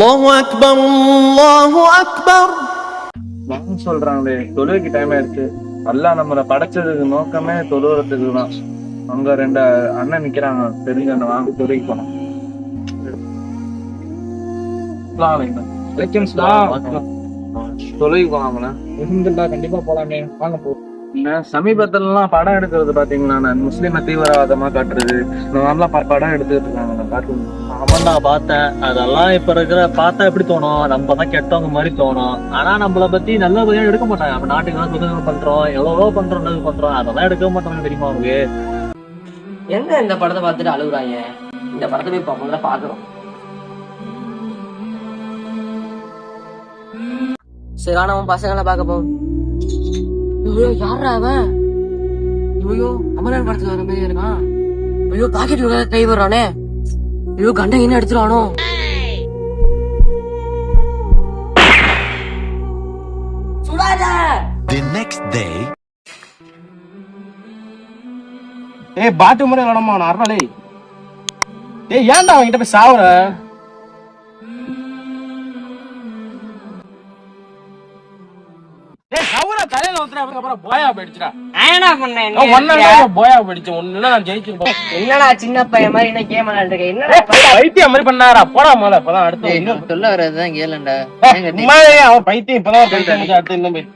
அல்லாஹு அக்பர் அல்லாஹு அக்பர். சொல்றாங்களே தொழுகைக்கு டைம் ஆயிடுச்சு. அல்லாஹ் நம்மளை படைச்சதுக்கு நோக்கமே தொழுகிறதுக்கு தான். அங்க ரெண்டு அண்ணன் நிக்கிறாங்க, தெரிஞ்ச அண்ணன், வாங்க தொழுகைக்கு போனோம். தொழுகைக்கு போலாம்ல? கண்டிப்பா போலாமே, வாங்க போ. சமீபத்துலலாம் படம் எடுக்கிறது பாத்தீங்களா, நான் முஸ்லீமை தீவிரவாதமா காட்டுறது, இந்த மாதிரிலாம் படம் எடுத்துட்டு இருக்காங்க. காட்டு ஆமாண்டா பார்த்தேன். அதெல்லாம் இப்ப இருக்கிற பார்த்தா எப்படி தோணும், நம்ம தான் கெட்டவங்க மாதிரி தோணும். ஆனா நம்மளை பத்தி நல்லபடியா எடுக்க மாட்டாங்க. நம்ம நாட்டுக்கு தான் சுதந்திரம் பண்றோம், எவ்வளவோ பண்றோம், நல்லது பண்றோம், அதெல்லாம் எடுக்க மாட்டாங்க. தெரியுமா அவங்க எங்க இந்த படத்தை பார்த்துட்டு அழுகுறாங்க? இந்த படத்தை போய் முதல்ல பாக்குறோம். சரி, அவன் பசங்களை பார்க்க போ. ஐயோ, யாரா அவன்? ஐயோ, அமரன் படத்துல வர மாதிரி இருக்கான். ஐயோ, பாக்கெட் கை வர்றானே. ஐயோ, கண்டை என்ன எடுத்துருவானோ? The next day. ஏய், பாட்டு முறை விடமா அருளாலே. ஏய், ஏன்டா அவன்கிட்ட போய் சாவுற? ஏய், சவுரா தலையில ஊத்துற, அப்புறம் போயா போயிடுச்சுடா. என்ன பண்ணேன்? போயா போயிடுச்சு. ஒண்ணு நான் ஜெயிச்சிருப்போம். என்னடா சின்ன பையன் மாதிரி என்ன கேம் விளையாண்டுருக்க? என்னடா பைத்தியம் மாதிரி பண்ணாரா? போடா மேல. இப்பதான் அடுத்து சொல்ல வர்றதுதான் கேளுண்டா. அவன் பைத்தியம் இப்பதான் பைத்தியம். அடுத்து இன்னும் போய்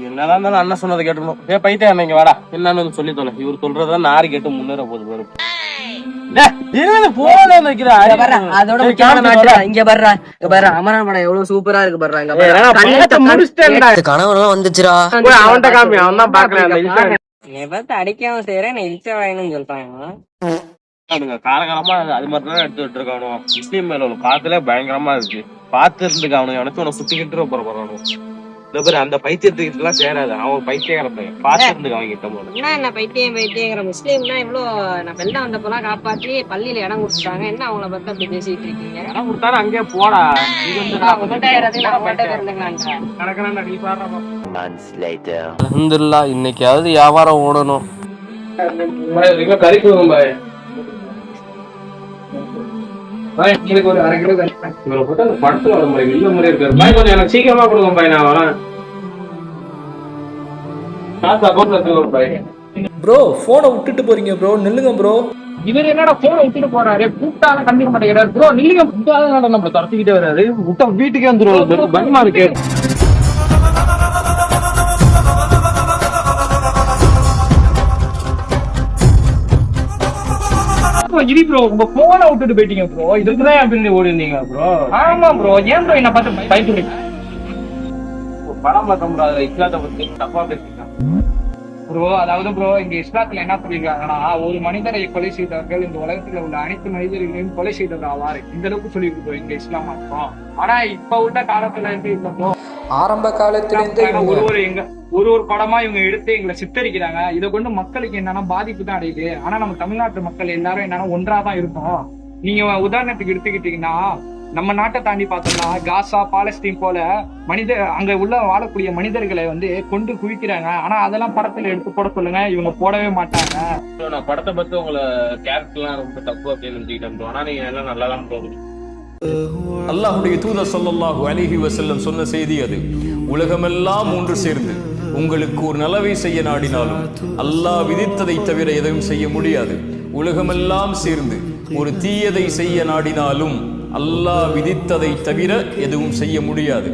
என்னதான் இருந்தாலும் அண்ணன் சொன்னதை கேட்டுக்கணும். ஏ பைத்தியம், இங்க வாடா, என்னன்னு சொல்லி தொலை. இவர் சொல்றதான் நாரி கேட்டு முன்னேற போகுது பாரு. அதோட முக்கியமான மேட்டர் இங்க பாருடா. இங்க பாரு, அமரன் படம் எவ்வளவு சூப்பரா இருக்கு பாருடா. இங்க பாரு, கனவுலாம் வந்துச்சுரா. அவன்கிட்ட காமி, அவன் தான் பாக்கல. அடிக்காம செய்யறேன், இல்சா வாங்கணும்னு சொல்றாங்க. காலகாலமா அது மாதிரிதான் எடுத்து விட்டு இருக்கானு. முஸ்லீம் மேல உள்ள பாத்துல பயங்கரமா இருக்கு. பாத்து இருந்துக்கு அவனுக்கு எனக்கு உன சுத்திக்கிட்டு போறானு. அந்த பைத்தியத்துக்கு எல்லாம் சேராது. அவன் பைத்தியக்கார பையன். பாத்து இருந்துக்கு அவங்க கிட்ட போல. என்ன பைத்தியங்கிற முஸ்லீம் தான் இவ்வளவு நான் வெள்ளா வந்தப்பெல்லாம் காப்பாற்றி பள்ளியில இடம் கொடுத்துட்டாங்க. என்ன அவங்கள பத்தி அப்படி பேசிட்டு இருக்கீங்க? இடம் கொடுத்தாலும் அங்கேயே போடா. அல்ஹம்துலில்லாஹ், இன்னைக்காவது வியாபாரம் ஓடணும். கறிக்குவோம் பாய். ஒரு அரை கிலோ படத்துல வர மாதிரி இல்ல முறை இருக்காரு பாய். கொஞ்சம் எனக்கு சீக்கிரமா கொடுங்க பாய், நான் வரேன். ப்ரோ, போனை விட்டுட்டு போறீங்க ப்ரோ, நில்லுங்க ப்ரோ. இவர் என்னடா போனை விட்டுட்டு போறாரு? கூப்பிட்டாலும் கண்டிக்க மாட்டேங்கிறாரு. ப்ரோ நில்லுங்க, நம்ம துரத்திக்கிட்டே வர்றாரு. விட்டா வீட்டுக்கே வந்துருவாரு. பயமா இருக்கு. ப்ரோ, உங்க போனை விட்டுட்டு போயிட்டீங்க ப்ரோ. இதுக்குதான் என் பின்னாடி ஓடி இருந்தீங்க ப்ரோ. ஆமா ப்ரோ. ஏன் ப்ரோ என்ன பார்த்து பயப்படுறீங்க? படம் பார்க்க முடியாது. இஸ்லாத்தை பத்தி தப்பா பேசிக்கலாம் ப்ரோ. அதாவது ப்ரோ, இங்க இஸ்லாத்துல என்ன சொல்லிருக்காங்கன்னா, ஒரு மனிதரை கொலை செய்தவர்கள் இந்த உலகத்துல உள்ள அனைத்து மனிதர்களையும் கொலை செய்தது ஆவாரு. இந்த அளவுக்கு சொல்லிருக்கு ப்ரோ இங்க இஸ்லாம் அர்த்தம். ஆனா இப்ப உள்ள காலத்துல இருந்து இல்ல ப்ரோ. ஆரம்ப காலத்திலிருந்து ஒரு படமா இவங்க எடுத்து எங்களை சித்தரிக்கிறாங்க. இதை கொண்டு மக்களுக்கு என்னன்னா பாதிப்பு தான் அடையுது. ஆனா நம்ம தமிழ்நாட்டு மக்கள் எல்லாரும் என்னன்னா ஒன்றாதான் இருக்கும். நீங்க உதாரணத்துக்கு எடுத்துக்கிட்டீங்கன்னா, நம்ம நாட்டை தாண்டி பார்த்தோம்னா காசா, பாலஸ்தீன் போல அங்க உள்ள வாழக்கூடிய மனிதர்களை கொண்டு குவிக்கிறாங்க. ஆனா அதெல்லாம் படத்துல எடுத்து போட சொல்லுங்க, இவங்க போடவே மாட்டாங்க. நான் படத்தை பத்தி உங்களை கேரக்டர்லாம் ரொம்ப தப்பு அப்படின்னு நினைச்சுக்கிட்டேன். ஆனா நீங்க எல்லாம் நல்லாதான் போகுது. அல்லாஹ்வுடைய தூதர் ஸல்லல்லாஹு அலைஹி வஸல்லம் சொன்ன செய்தி அது. உலகமெல்லாம் ஒன்று சேர்ந்து உங்களுக்கு ஒரு நலவை செய்ய நாடினாலும் அல்லாஹ் விதித்ததை தவிர எதையும் செய்ய முடியாது. உலகமெல்லாம் சேர்ந்து ஒரு தீயதை செய்ய நாடினாலும் அல்லாஹ் விதித்ததை தவிர எதுவும் செய்ய முடியாது.